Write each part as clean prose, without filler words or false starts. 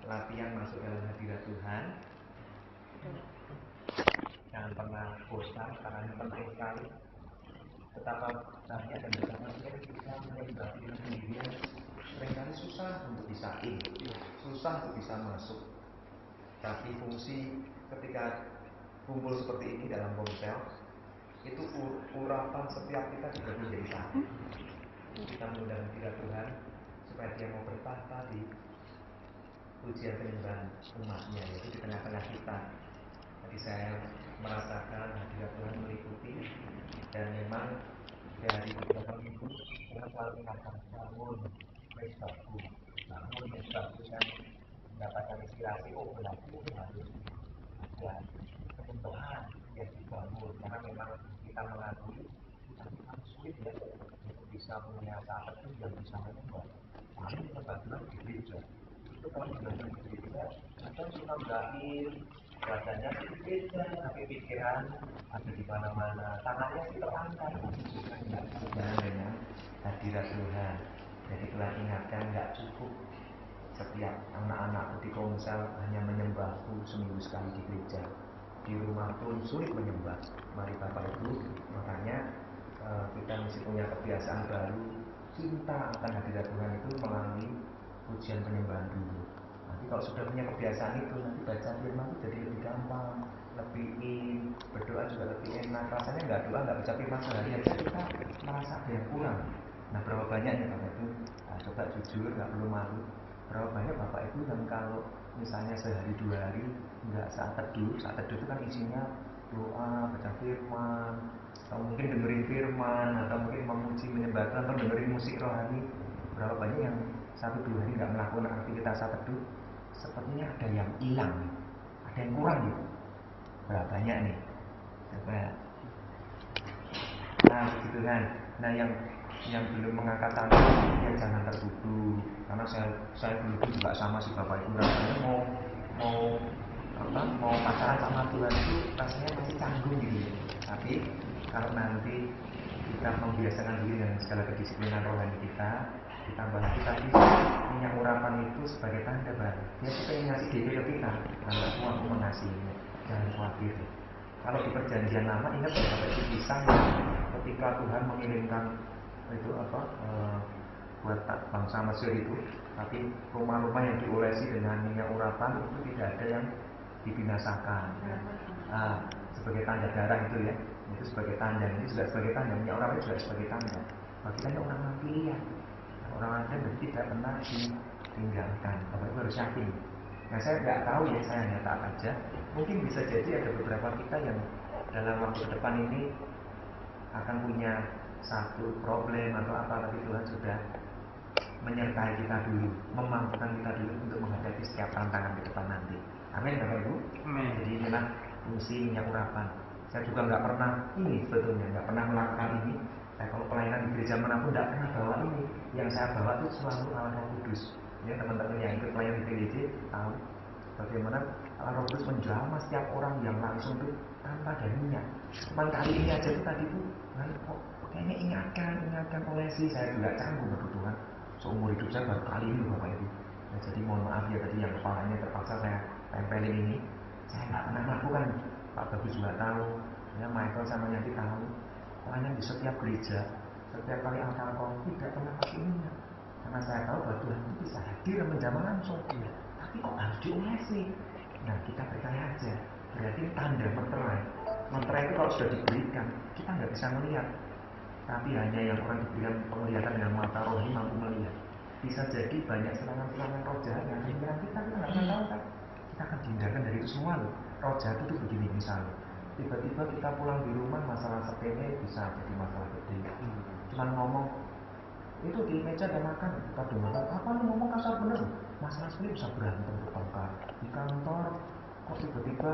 latihan masuk dalam hadirat Tuhan. Jangan pernah bosan, karena ini penting sekali. Betapa banyak dan betapa sering kita menyembah diri sendirian, seringkali susah untuk bisa susah untuk bisa masuk. Tapi fungsi ketika kumpul seperti ini dalam ponsel, itu urapan setiap kita juga menjadi satu. Kita mengundang hadirat Tuhan supaya Dia mau bertata di pujian penyembahan umatnya, yaitu di tengah-tengah kita. Jadi saya merasakan hadirat Tuhan meliputi, dan memang dari beberapa minggu saya selalu ingatkan bangun bagus, dan mendapatkan inspirasi. Berarti harus ada penyembahan yang dibangun, karena memang kita mengakui kita memang sulit ya untuk bisa punya saat yang bisa menyembah. Kami menyembah Tuhan di gereja. Itu kalau belajar di gereja, kadang suka berakhir badannya di gereja, tapi pikiran ada di mana-mana, tangannya sih terangkat, jangan dengan hadirat Tuhan. Jadi Tuhan ingatkan, nggak cukup setiap anak-anakku di Komsel hanya menyembahku seminggu sekali di gereja. Di rumah pun sulit menyembah. Mari Bapak Ibu, makanya kita mesti punya kebiasaan baru, cinta akan hadirat Tuhan itu melalui pujian penyembahan dulu. Nanti kalau sudah punya kebiasaan itu, nanti baca firman itu jadi lebih gampang, lebih berdoa juga lebih enak. Rasanya nggak doa, nggak baca firman sehari aja kita merasa ada yang kurang. Nah, berapa banyak ya Bapak Ibu? Nah, coba jujur, nggak perlu malu. Berapa banyak Bapak Ibu yang kalau misalnya sehari 2 hari nggak saat teduh itu kan isinya doa, baca firman, atau mungkin dengerin firman, atau mungkin memuji, menyembah Tuhan, atau dengerin musik rohani. Berapa banyak yang 1-2 hari nggak melakukan aktivitas saat teduh? Sepertinya ada yang hilang, ada yang kurang gitu. Berapa banyak nih? Coba. Nah, begitu kan. Nah, yang belum mengangkat tangan ya jangan tertutup, karena saya dulu juga sama si Bapak Ibu, rasanya mau pacaran sama Tuhan itu rasanya masih canggung gitu. Tapi kalau nanti kita membiasakan diri dengan segala kedisiplinan rohani kita, ditambah lagi tadi minyak urapan itu sebagai tanda bahwa Dia pengen ngasih diri ke kita. Anakku, aku mengasihinya, jangan khawatir. Kalau di perjanjian lama, ingat Bapak Ibu kisah ketika Tuhan mengirimkan itu buat bangsa Mesir itu, tapi rumah-rumah yang diolesi dengan minyak urapan itu tidak ada yang dibinasakan. Sebagai tanda darah itu ya, itu sebagai tanda, ini juga sebagai tanda, minyak urapan juga sebagai tanda. Bagi kita orang pilihan, orang ada dan tidak pernah ditinggalkan. Bapak Ibu harus yakin. Nah, saya nggak tahu ya, saya hanya taat aja. Mungkin bisa jadi ada beberapa kita yang dalam waktu ke depan ini akan punya satu problem atau apa, tapi Tuhan sudah menyertai kita dulu, memampukan kita dulu untuk menghadapi setiap tantangan ke depan nanti. Amin Bapak Ibu. Jadi inilah fungsi minyak urapan. Saya juga nggak pernah sebetulnya nggak pernah melakukan ini. Saya kalau pelayanan di gereja manapun nggak pernah bawa ini. Yang saya bawa itu selalu Allah Roh Kudus. Ya, teman-teman yang ikut pelayanan di GBJ tahu bagaimana Allah Roh Kudus menjamah setiap orang yang langsung itu tanpa ada minyak. Cuman kali ini aja itu tadi itu, kok kayaknya ingatkan oleh saya juga canggung kebutuhan. Seumur hidup saya baru kali ini Bapak Ibu. Nah, jadi mohon maaf ya tadi yang kepalanya terpaksa saya tempelin ini. Saya nggak pernah melakukan. Pak Bagus juga tahu, ya Michael sama Yanti tahu. Pokoknya di setiap gereja, setiap kali altar call tidak pernah pakai minyak. Karena saya tahu bahwa Tuhan itu bisa hadir dan menjamah langsung. Tapi kok harus diolesi? Nah, kita percaya aja. Berarti tanda meterai. Meterai itu kalau sudah diberikan, kita nggak bisa melihat. Tapi hanya yang orang diberikan penglihatan dengan mata rohani mampu melihat. Bisa jadi banyak serangan-serangan roh jahat yang menyerang kita nggak pernah tahu kan? Kita akan dihindarkan dari itu semua loh. Roh jahat itu begini misalnya. Tiba-tiba kita pulang di rumah masalah sepele bisa jadi masalah gede. Cuman ngomong itu di meja ada makan, kita dengar apa lu ngomong kasar bener, masalah sepele bisa berantem bertengkar. Di kantor kok tiba-tiba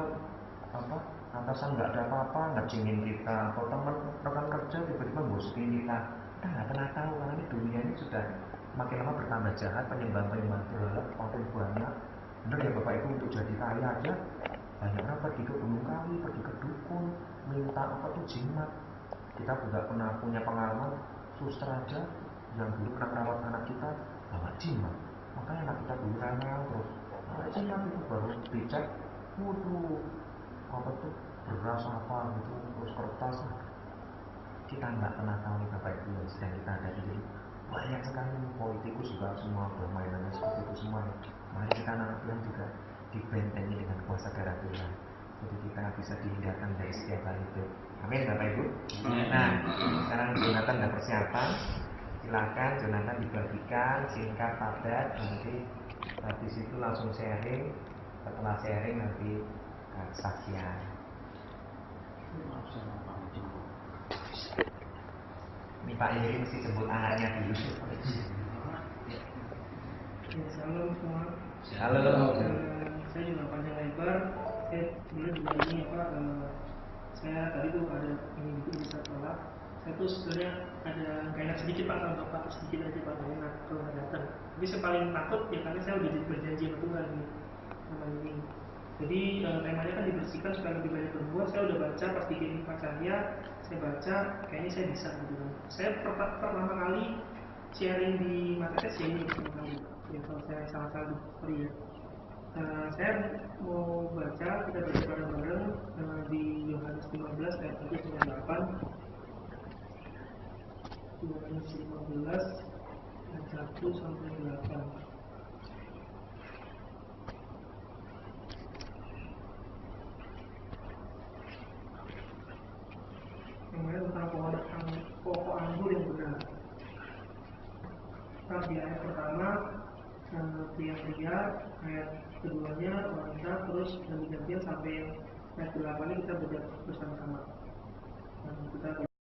atasan nggak ada apa-apa ngecengin kita, atau teman rekan kerja tiba-tiba bosin kita nggak pernah tahu, karena ini dunia ini sudah makin lama bertambah jahat, penyembah-penyembah berhala makin banyak. Bener ya Bapak Ibu, untuk jadi kaya aja banyak orang pergi ke gunung kawi, pergi ke dukun, minta jimat. Kita juga pernah punya pengalaman suster aja yang dulu pernah merawat anak kita bawa jimat, makanya anak kita dulu rewel terus siap itu baru dicek, waduh apa tuh beras apa gitu, terus kertas. Kita nggak pernah tahu Bapak Ibu yang sedang kita hadapi. Jadi banyak sekali politikus juga semua permainannya seperti itu semua. Mari kita anak Tuhan juga dibentengi dengan kuasa darah Tuhan. Jadi kita bisa dihindarkan dari setiap hal itu. Amin Bapak Ibu. Nah, sekarang Jonathan sudah persiapan. Silakan Jonathan dibagikan singkat padat, nanti habis itu langsung sharing. Setelah sharing nanti kesaksian. Ini Pak Yeri mesti sebut anaknya dulu. Salam semua. Halo. Saya juga panjang lebar. Sebenarnya juga ini saya tadi tuh ada ini gitu bisa tolak. Saya tuh sebenarnya ada nggak enak sedikit Pak kalau Bapak sedikit aja Pak nggak enak kalau nggak datang. Tapi saya paling takut ya karena saya udah berjanji sama Tuhan nih sama ini. Jadi temanya kan dibersihkan supaya lebih banyak berbuat. Saya udah baca pas dikirim Pak Cahya, saya baca kayaknya saya bisa gitu kan. Saya pertama kali sharing di Marketplace ya ini pertama kali. Ya kalau saya salah-salah sorry ya. Saya mau baca, kita baca bareng-bareng di Yohanes 15 ayat 1 sampai 8. Yohanes 15 ayat 1 sampai 8. Namanya tentang pokok anggur yang benar. Nah, di ayat pertama pria-pria, ayat keduanya wanita, terus ganti-gantian sampai ayat 8 kita bedah bersama-sama. Kita